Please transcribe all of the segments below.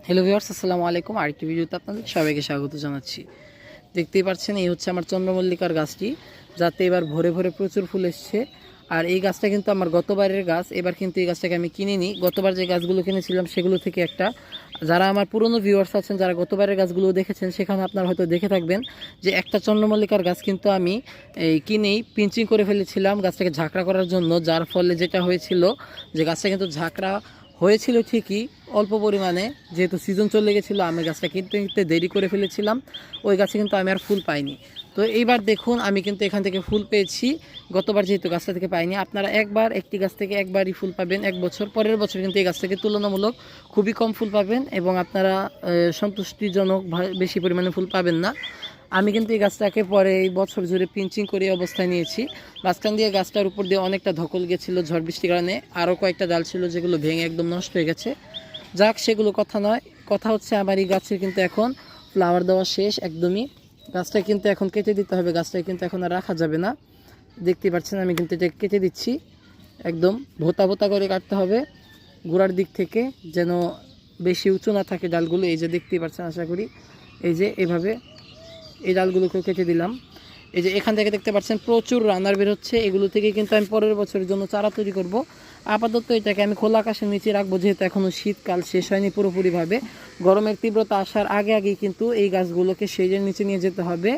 Hello viewers, আসসালামু আলাইকুম। আরেকটি ভিডিওতে আপনাদের সবাইকে স্বাগত জানাচ্ছি। দেখতেই পাচ্ছেন, এই হচ্ছে আমার চন্দ্রমল্লিকার গাছটি, যাতে এবার ভরে ভরে প্রচুর ফুল এসছে। আর এই গাছটা কিন্তু আমার গতবারের গাছ, এবার কিন্তু এই গাছটাকে আমি কিনিনি। গতবার যে গাছগুলো কিনেছিলাম সেগুলো থেকে একটা, যারা আমার পুরনো ভিউয়ার্স আছেন, যারা গতবারের গাছগুলো দেখেছেন, সেখানে আপনারা হয়তো দেখে থাকবেন যে একটা চন্দ্রমল্লিকার গাছ কিন্তু আমি কিনেই পিঞ্চিং করে ফেলেছিলাম গাছটাকে ঝাঁকড়া করার জন্য, যার ফলে যেটা হয়েছিল যে গাছটা কিন্তু ঝাঁকড়া হয়েছিল ঠিকই, অল্প পরিমাণে। যেহেতু সিজন চলে গেছিলো, আমি গাছটা কিনতে কিনতে দেরি করে ফেলেছিলাম, ওই গাছে কিন্তু আমি আর ফুল পাইনি। তো এইবার দেখুন, আমি কিন্তু এখান থেকে ফুল পেয়েছি। গতবার যেহেতু গাছটা থেকে পাইনি, আপনারা একবার একটি গাছ থেকে একবারই ফুল পাবেন এক বছর, পরের বছর কিন্তু এই গাছ থেকে তুলনামূলক খুবই কম ফুল পাবেন এবং আপনারা সন্তুষ্টিজনক বেশি পরিমাণে ফুল পাবেন না। আমি কিন্তু এই গাছটাকে পরে এই বছর জুড়ে পিঞ্চিং করে অবস্থায় নিয়েছি। মাঝখান দিয়ে গাছটার উপর দিয়ে অনেকটা ধকল গেছিলো ঝড় বৃষ্টির কারণে, আরও কয়েকটা ডাল ছিল যেগুলো ভেঙে একদম নষ্ট হয়ে গেছে। যাক, সেগুলো কথা নয়, কথা হচ্ছে আমার এই গাছের কিন্তু এখন ফ্লাওয়ার দেওয়া শেষ একদমই। গাছটা কিন্তু এখন কেটে দিতে হবে, গাছটাকে কিন্তু এখন আর রাখা যাবে না। দেখতে পাচ্ছেন আমি কিন্তু এটা কেটে দিচ্ছি, একদম ভোতা ভোতা করে কাটতে হবে গোড়ার দিক থেকে, যেন বেশি উঁচু না থাকে ডালগুলো। এই যে দেখতেই পাচ্ছেন আশা করি, এই যে এভাবে এই ডালগুলোকেও কেটে দিলাম। এই যে এখান থেকে দেখতে পাচ্ছেন প্রচুর রানার বের হচ্ছে, এগুলো থেকে কিন্তু আমি পরের বছরের জন্য চারা তৈরি করব। আপাতত এটাকে আমি খোলা আকাশের নিচে রাখবো, যেহেতু এখনও শীতকাল শেষ হয়নি পুরোপুরিভাবে। গরমের তীব্রতা আসার আগে আগেই কিন্তু এই গাছগুলোকে শেডের নিচে নিয়ে যেতে হবে,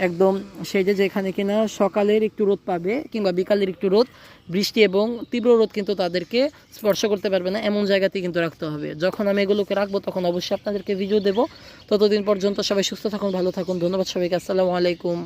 একদম শেডে, যেখানে কিনা সকালের একটু রোদ পাবে কিংবা বিকালের একটু রোদ, বৃষ্টি এবং তীব্র রোদ কিন্তু তাদেরকে স্পর্শ করতে পারবে না, এমন জায়গাতেই কিন্তু রাখতে হবে। যখন আমি এগুলোকে রাখবো তখন অবশ্যই আপনাদেরকে ভিডিও দেবো। ততদিন পর্যন্ত সবাই সুস্থ থাকুন, ভালো থাকুন। ধন্যবাদ সবাইকে। আসসালামু আলাইকুম।